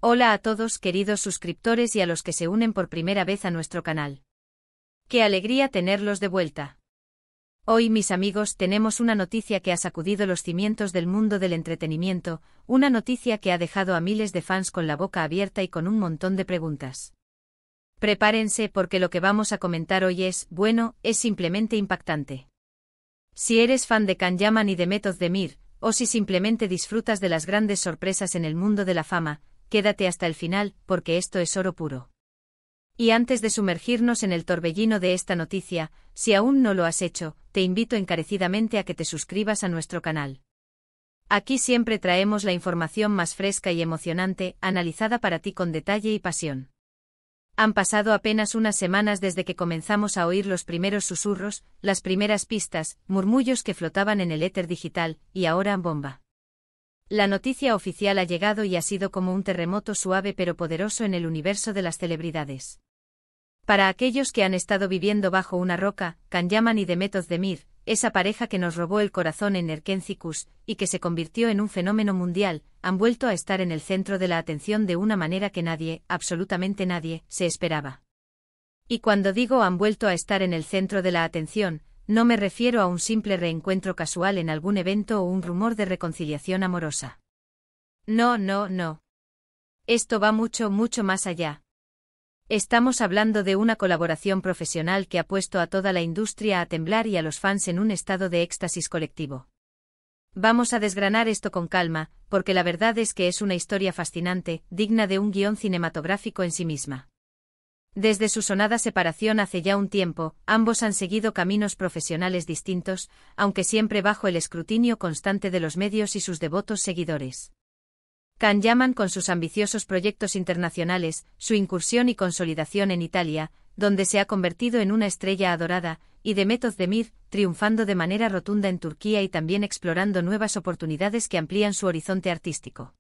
Hola a todos queridos suscriptores y a los que se unen por primera vez a nuestro canal. ¡Qué alegría tenerlos de vuelta! Hoy, mis amigos, tenemos una noticia que ha sacudido los cimientos del mundo del entretenimiento, una noticia que ha dejado a miles de fans con la boca abierta y con un montón de preguntas. Prepárense porque lo que vamos a comentar hoy es, bueno, es simplemente impactante. Si eres fan de Can Yaman y de Method Demir, o si simplemente disfrutas de las grandes sorpresas en el mundo de la fama, quédate hasta el final, porque esto es oro puro. Y antes de sumergirnos en el torbellino de esta noticia, si aún no lo has hecho, te invito encarecidamente a que te suscribas a nuestro canal. Aquí siempre traemos la información más fresca y emocionante, analizada para ti con detalle y pasión. Han pasado apenas unas semanas desde que comenzamos a oír los primeros susurros, las primeras pistas, murmullos que flotaban en el éter digital, y ahora bomba. La noticia oficial ha llegado y ha sido como un terremoto suave pero poderoso en el universo de las celebridades. Para aquellos que han estado viviendo bajo una roca, Can Yaman y Method Demir, esa pareja que nos robó el corazón en Erkencikus, y que se convirtió en un fenómeno mundial, han vuelto a estar en el centro de la atención de una manera que nadie, absolutamente nadie, se esperaba. Y cuando digo han vuelto a estar en el centro de la atención, no me refiero a un simple reencuentro casual en algún evento o un rumor de reconciliación amorosa. No. Esto va mucho más allá. Estamos hablando de una colaboración profesional que ha puesto a toda la industria a temblar y a los fans en un estado de éxtasis colectivo. Vamos a desgranar esto con calma, porque la verdad es que es una historia fascinante, digna de un guión cinematográfico en sí misma. Desde su sonada separación hace ya un tiempo, ambos han seguido caminos profesionales distintos, aunque siempre bajo el escrutinio constante de los medios y sus devotos seguidores. Can Yaman con sus ambiciosos proyectos internacionales, su incursión y consolidación en Italia, donde se ha convertido en una estrella adorada, y Method Demir, triunfando de manera rotunda en Turquía y también explorando nuevas oportunidades que amplían su horizonte artístico.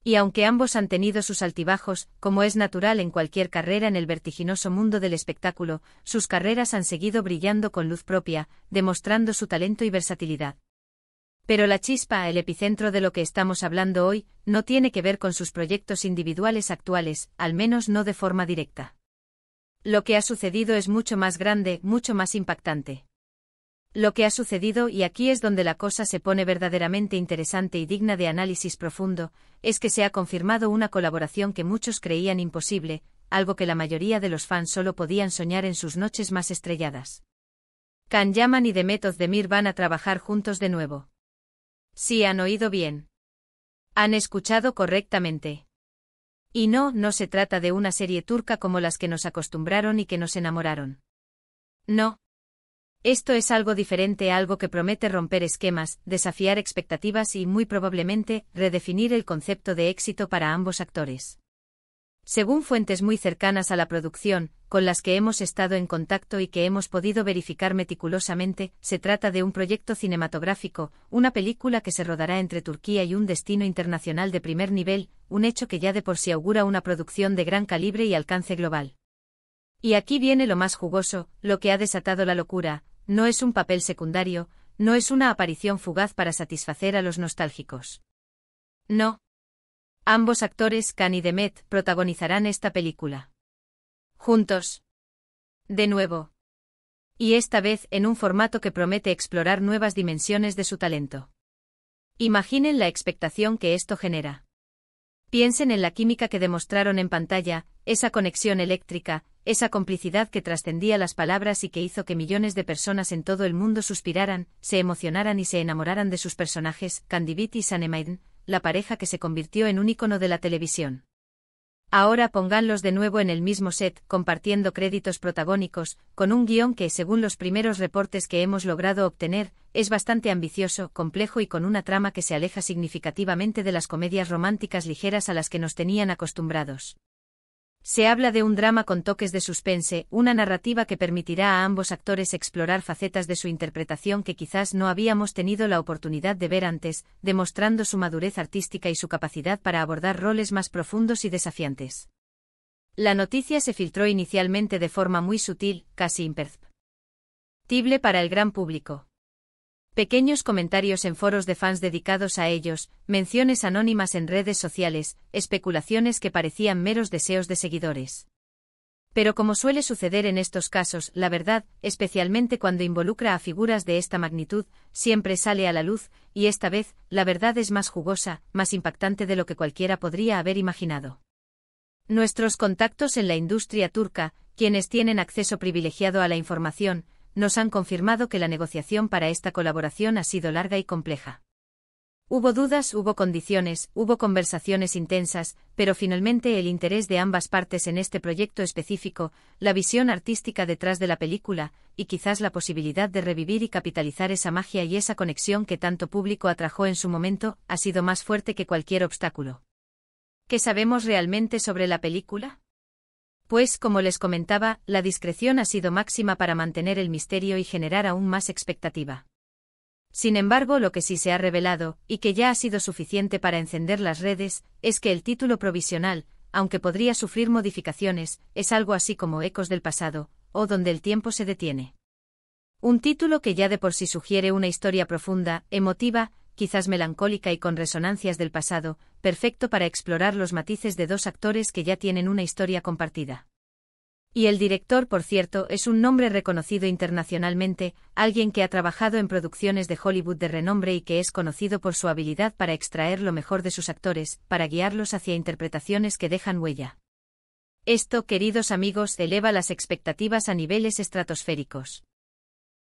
Y aunque ambos han tenido sus altibajos, como es natural en cualquier carrera en el vertiginoso mundo del espectáculo, sus carreras han seguido brillando con luz propia, demostrando su talento y versatilidad. Pero la chispa, el epicentro de lo que estamos hablando hoy, no tiene que ver con sus proyectos individuales actuales, al menos no de forma directa. Lo que ha sucedido es mucho más grande, mucho más impactante. Lo que ha sucedido, y aquí es donde la cosa se pone verdaderamente interesante y digna de análisis profundo, es que se ha confirmado una colaboración que muchos creían imposible, algo que la mayoría de los fans solo podían soñar en sus noches más estrelladas. Can Yaman y Method Demir van a trabajar juntos de nuevo. Sí, han oído bien. Han escuchado correctamente. Y no se trata de una serie turca como las que nos acostumbraron y que nos enamoraron. No. Esto es algo diferente, algo que promete romper esquemas, desafiar expectativas y, muy probablemente, redefinir el concepto de éxito para ambos actores. Según fuentes muy cercanas a la producción, con las que hemos estado en contacto y que hemos podido verificar meticulosamente, se trata de un proyecto cinematográfico, una película que se rodará entre Turquía y un destino internacional de primer nivel, un hecho que ya de por sí augura una producción de gran calibre y alcance global. Y aquí viene lo más jugoso, lo que ha desatado la locura, no es un papel secundario, no es una aparición fugaz para satisfacer a los nostálgicos. No. Ambos actores, Can y Demet, protagonizarán esta película. Juntos. De nuevo. Y esta vez en un formato que promete explorar nuevas dimensiones de su talento. Imaginen la expectación que esto genera. Piensen en la química que demostraron en pantalla, esa conexión eléctrica, esa complicidad que trascendía las palabras y que hizo que millones de personas en todo el mundo suspiraran, se emocionaran y se enamoraran de sus personajes, Candivit y Sanemaiden, la pareja que se convirtió en un ícono de la televisión. Ahora pónganlos de nuevo en el mismo set, compartiendo créditos protagónicos, con un guión que, según los primeros reportes que hemos logrado obtener, es bastante ambicioso, complejo y con una trama que se aleja significativamente de las comedias románticas ligeras a las que nos tenían acostumbrados. Se habla de un drama con toques de suspense, una narrativa que permitirá a ambos actores explorar facetas de su interpretación que quizás no habíamos tenido la oportunidad de ver antes, demostrando su madurez artística y su capacidad para abordar roles más profundos y desafiantes. La noticia se filtró inicialmente de forma muy sutil, casi imperceptible para el gran público. Pequeños comentarios en foros de fans dedicados a ellos, menciones anónimas en redes sociales, especulaciones que parecían meros deseos de seguidores. Pero como suele suceder en estos casos, la verdad, especialmente cuando involucra a figuras de esta magnitud, siempre sale a la luz, y esta vez, la verdad es más jugosa, más impactante de lo que cualquiera podría haber imaginado. Nuestros contactos en la industria turca, quienes tienen acceso privilegiado a la información, nos han confirmado que la negociación para esta colaboración ha sido larga y compleja. Hubo dudas, hubo condiciones, hubo conversaciones intensas, pero finalmente el interés de ambas partes en este proyecto específico, la visión artística detrás de la película, y quizás la posibilidad de revivir y capitalizar esa magia y esa conexión que tanto público atrajo en su momento, ha sido más fuerte que cualquier obstáculo. ¿Qué sabemos realmente sobre la película? Pues, como les comentaba, la discreción ha sido máxima para mantener el misterio y generar aún más expectativa. Sin embargo, lo que sí se ha revelado, y que ya ha sido suficiente para encender las redes, es que el título provisional, aunque podría sufrir modificaciones, es algo así como Ecos del pasado, o Donde el tiempo se detiene. Un título que ya de por sí sugiere una historia profunda, emotiva, quizás melancólica y con resonancias del pasado, perfecto para explorar los matices de dos actores que ya tienen una historia compartida. Y el director, por cierto, es un nombre reconocido internacionalmente, alguien que ha trabajado en producciones de Hollywood de renombre y que es conocido por su habilidad para extraer lo mejor de sus actores, para guiarlos hacia interpretaciones que dejan huella. Esto, queridos amigos, eleva las expectativas a niveles estratosféricos.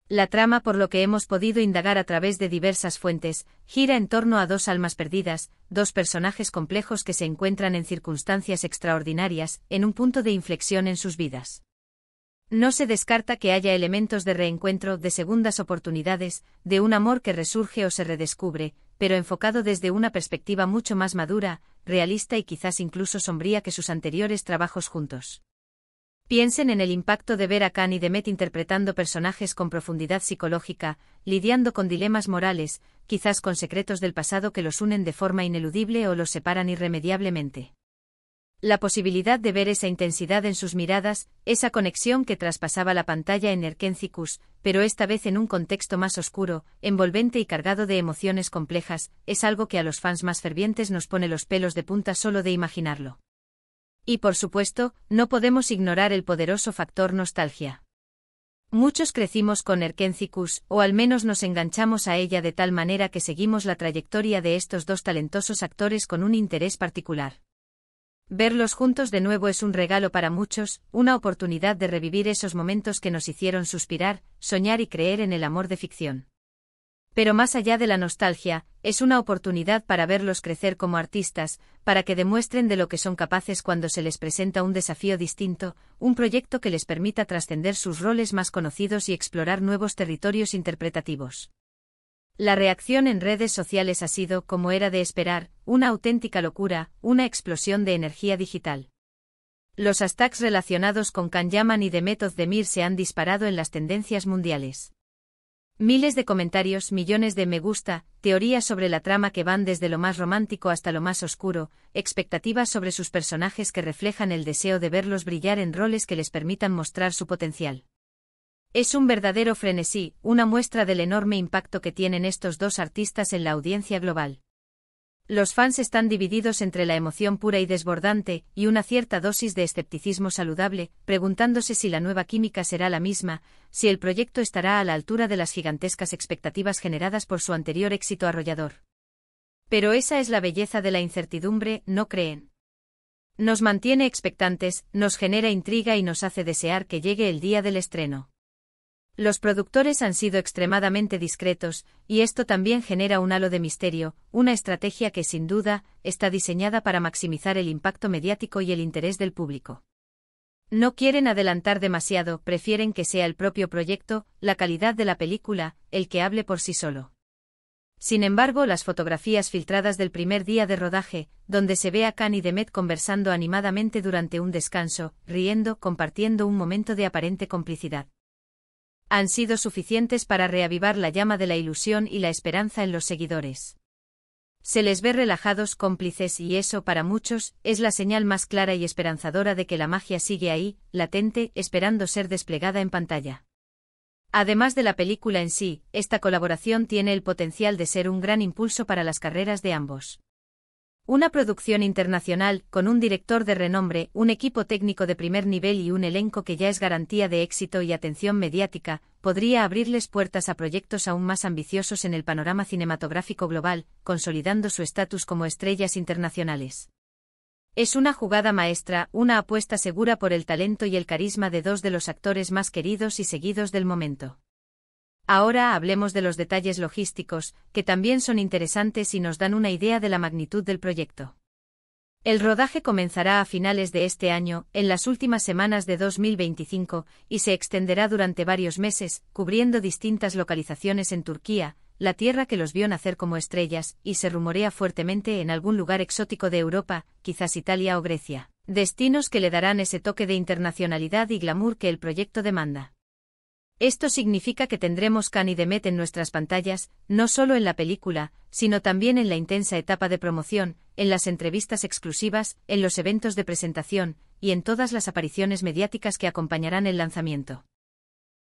La trama, por lo que hemos podido indagar a través de diversas fuentes, gira en torno a dos almas perdidas, dos personajes complejos que se encuentran en circunstancias extraordinarias, en un punto de inflexión en sus vidas. No se descarta que haya elementos de reencuentro, de segundas oportunidades, de un amor que resurge o se redescubre, pero enfocado desde una perspectiva mucho más madura, realista y quizás incluso sombría que sus anteriores trabajos juntos. Piensen en el impacto de ver a Khan y Demet interpretando personajes con profundidad psicológica, lidiando con dilemas morales, quizás con secretos del pasado que los unen de forma ineludible o los separan irremediablemente. La posibilidad de ver esa intensidad en sus miradas, esa conexión que traspasaba la pantalla en Erkencikus, pero esta vez en un contexto más oscuro, envolvente y cargado de emociones complejas, es algo que a los fans más fervientes nos pone los pelos de punta solo de imaginarlo. Y por supuesto, no podemos ignorar el poderoso factor nostalgia. Muchos crecimos con Erkencikus, o al menos nos enganchamos a ella de tal manera que seguimos la trayectoria de estos dos talentosos actores con un interés particular. Verlos juntos de nuevo es un regalo para muchos, una oportunidad de revivir esos momentos que nos hicieron suspirar, soñar y creer en el amor de ficción. Pero más allá de la nostalgia, es una oportunidad para verlos crecer como artistas, para que demuestren de lo que son capaces cuando se les presenta un desafío distinto, un proyecto que les permita trascender sus roles más conocidos y explorar nuevos territorios interpretativos. La reacción en redes sociales ha sido, como era de esperar, una auténtica locura, una explosión de energía digital. Los hashtags relacionados con Can Yaman y Demet Özdemir se han disparado en las tendencias mundiales. Miles de comentarios, millones de me gusta, teorías sobre la trama que van desde lo más romántico hasta lo más oscuro, expectativas sobre sus personajes que reflejan el deseo de verlos brillar en roles que les permitan mostrar su potencial. Es un verdadero frenesí, una muestra del enorme impacto que tienen estos dos artistas en la audiencia global. Los fans están divididos entre la emoción pura y desbordante, y una cierta dosis de escepticismo saludable, preguntándose si la nueva química será la misma, si el proyecto estará a la altura de las gigantescas expectativas generadas por su anterior éxito arrollador. Pero esa es la belleza de la incertidumbre, ¿no creen? Nos mantiene expectantes, nos genera intriga y nos hace desear que llegue el día del estreno. Los productores han sido extremadamente discretos, y esto también genera un halo de misterio, una estrategia que sin duda, está diseñada para maximizar el impacto mediático y el interés del público. No quieren adelantar demasiado, prefieren que sea el propio proyecto, la calidad de la película, el que hable por sí solo. Sin embargo, las fotografías filtradas del primer día de rodaje, donde se ve a Khan y Demet conversando animadamente durante un descanso, riendo, compartiendo un momento de aparente complicidad, han sido suficientes para reavivar la llama de la ilusión y la esperanza en los seguidores. Se les ve relajados, cómplices y eso, para muchos, es la señal más clara y esperanzadora de que la magia sigue ahí, latente, esperando ser desplegada en pantalla. Además de la película en sí, esta colaboración tiene el potencial de ser un gran impulso para las carreras de ambos. Una producción internacional, con un director de renombre, un equipo técnico de primer nivel y un elenco que ya es garantía de éxito y atención mediática, podría abrirles puertas a proyectos aún más ambiciosos en el panorama cinematográfico global, consolidando su estatus como estrellas internacionales. Es una jugada maestra, una apuesta segura por el talento y el carisma de dos de los actores más queridos y seguidos del momento. Ahora hablemos de los detalles logísticos, que también son interesantes y nos dan una idea de la magnitud del proyecto. El rodaje comenzará a finales de este año, en las últimas semanas de 2025, y se extenderá durante varios meses, cubriendo distintas localizaciones en Turquía, la tierra que los vio nacer como estrellas, y se rumorea fuertemente en algún lugar exótico de Europa, quizás Italia o Grecia. Destinos que le darán ese toque de internacionalidad y glamour que el proyecto demanda. Esto significa que tendremos Can y Demet en nuestras pantallas, no solo en la película, sino también en la intensa etapa de promoción, en las entrevistas exclusivas, en los eventos de presentación, y en todas las apariciones mediáticas que acompañarán el lanzamiento.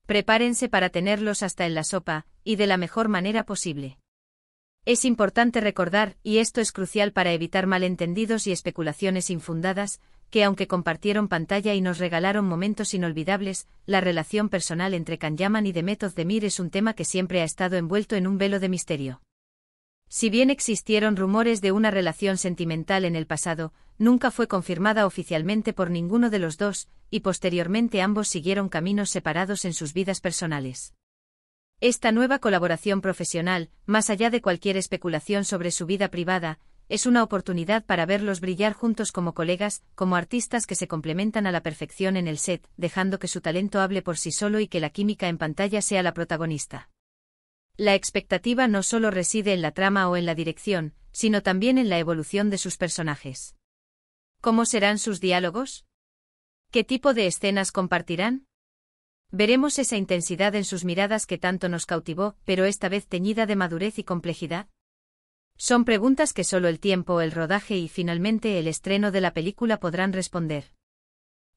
Prepárense para tenerlos hasta en la sopa, y de la mejor manera posible. Es importante recordar, y esto es crucial para evitar malentendidos y especulaciones infundadas, que aunque compartieron pantalla y nos regalaron momentos inolvidables, la relación personal entre Can Yaman y Demet Özdemir es un tema que siempre ha estado envuelto en un velo de misterio. Si bien existieron rumores de una relación sentimental en el pasado, nunca fue confirmada oficialmente por ninguno de los dos, y posteriormente ambos siguieron caminos separados en sus vidas personales. Esta nueva colaboración profesional, más allá de cualquier especulación sobre su vida privada, es una oportunidad para verlos brillar juntos como colegas, como artistas que se complementan a la perfección en el set, dejando que su talento hable por sí solo y que la química en pantalla sea la protagonista. La expectativa no solo reside en la trama o en la dirección, sino también en la evolución de sus personajes. ¿Cómo serán sus diálogos? ¿Qué tipo de escenas compartirán? Veremos esa intensidad en sus miradas que tanto nos cautivó, pero esta vez teñida de madurez y complejidad. Son preguntas que solo el tiempo, el rodaje y finalmente el estreno de la película podrán responder.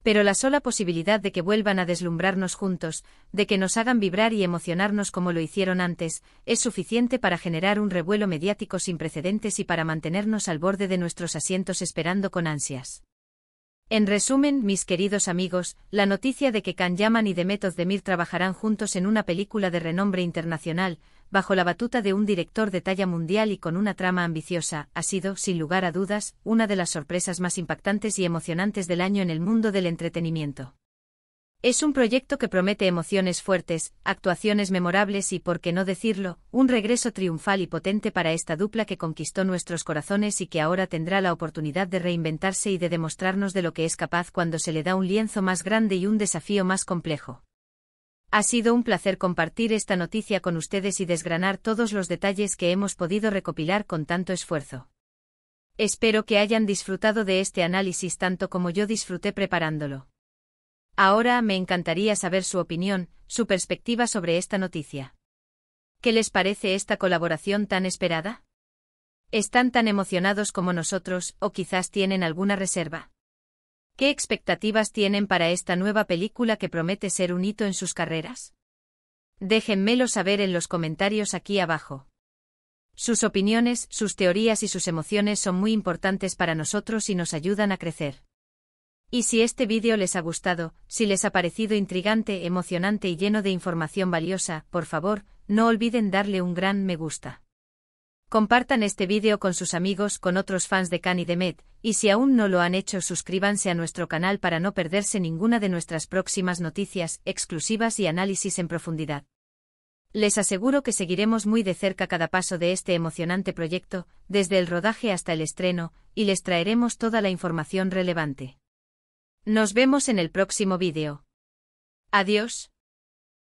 Pero la sola posibilidad de que vuelvan a deslumbrarnos juntos, de que nos hagan vibrar y emocionarnos como lo hicieron antes, es suficiente para generar un revuelo mediático sin precedentes y para mantenernos al borde de nuestros asientos esperando con ansias. En resumen, mis queridos amigos, la noticia de que Can Yaman y Demet Özdemir trabajarán juntos en una película de renombre internacional, bajo la batuta de un director de talla mundial y con una trama ambiciosa, ha sido, sin lugar a dudas, una de las sorpresas más impactantes y emocionantes del año en el mundo del entretenimiento. Es un proyecto que promete emociones fuertes, actuaciones memorables y, por qué no decirlo, un regreso triunfal y potente para esta dupla que conquistó nuestros corazones y que ahora tendrá la oportunidad de reinventarse y de demostrarnos de lo que es capaz cuando se le da un lienzo más grande y un desafío más complejo. Ha sido un placer compartir esta noticia con ustedes y desgranar todos los detalles que hemos podido recopilar con tanto esfuerzo. Espero que hayan disfrutado de este análisis tanto como yo disfruté preparándolo. Ahora me encantaría saber su opinión, su perspectiva sobre esta noticia. ¿Qué les parece esta colaboración tan esperada? ¿Están tan emocionados como nosotros, o quizás tienen alguna reserva? ¿Qué expectativas tienen para esta nueva película que promete ser un hito en sus carreras? Déjenmelo saber en los comentarios aquí abajo. Sus opiniones, sus teorías y sus emociones son muy importantes para nosotros y nos ayudan a crecer. Y si este vídeo les ha gustado, si les ha parecido intrigante, emocionante y lleno de información valiosa, por favor, no olviden darle un gran me gusta. Compartan este vídeo con sus amigos, con otros fans de Can y Demet, y si aún no lo han hecho, suscríbanse a nuestro canal para no perderse ninguna de nuestras próximas noticias, exclusivas y análisis en profundidad. Les aseguro que seguiremos muy de cerca cada paso de este emocionante proyecto, desde el rodaje hasta el estreno, y les traeremos toda la información relevante. Nos vemos en el próximo vídeo. Adiós.